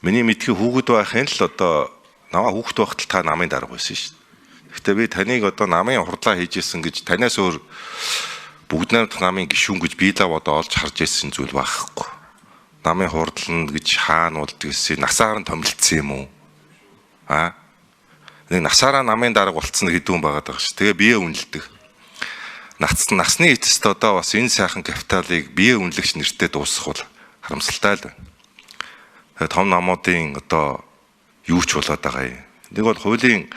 Миний мэдхий хүүхэд байхын л одоо наваа хүүхэд байхад та намын дарга байсан шүү дээ. Гэхдээ би таныг одоо намын хурдлаа хийжсэн гэж танаас өөр бүгд найрамдах намын гишүүн гэж би л одоо олж харж ирсэн зүйл байхгүй. Намын хурдлна гэж хаана болд гэсэн насаар нь томилдсон юм уу? Нэг насаараа намын дарга болцсон гэдэг юм байгаад байгаа ш. Тэгээ бие үнэлдэг. Насны эцэст одоо бас энэ сайхан капиталыг бие үнэлэгч нэртэй дуусгах бол харамсалтай л байна. Тэгээ том намуудын одоо юу ч болоод байгаа юм. Нэг бол хуулийн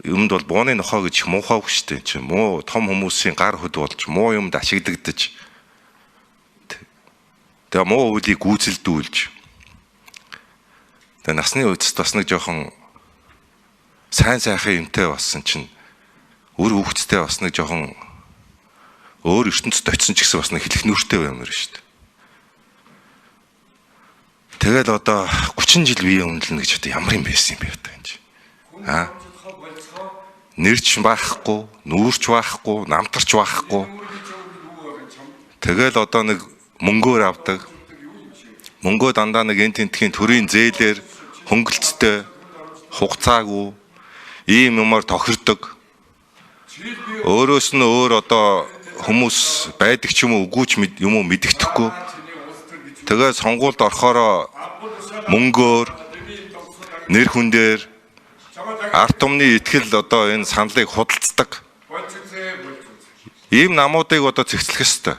юмд бол бууны нохоо гэж их муухай үг шүү дээ. Чи муу том хүмүүсийн гар хөд болж муу юмд ашиглагдаж тэгээ муу хуулийг гүйцэлдүүлж тэгээ насны эцэст бас нэг жоохон сайн сайхан юмтай болсон чинь өөр хүүхэдтэй бас нэг жоохон өөр ертөнцид очисон ч гэсэн бас нэг хэлэх нүртэй баймаар шүү дээ. Тэгэл одоо 30 жил бие үнэлнэ гэж одоо ямар юм байсан юм бэ одоо энэ чинь. Нэрч байхгүй, нүүрч байхгүй, намтарч байхгүй. Тэгэл одоо нэг мөнгөөр авдаг. Мөнгөө дандаа нэг эн тентхийн төрийн зээлээр хөнгөлцтэй, хугацаагүй ийм юмар тохирдог. Өөрөөс нь өөр одоо хүмүүс байдаг ч юм уу үгүй ч юм уу мэддэхгүй. Тэгээ сонгуульд орохороо мөнгөөр, нэр хүндээр ард түмний итгэл одоо энэ саналыг худалддаг. Ийм намуудыг одоо цэгцлэх ёстой.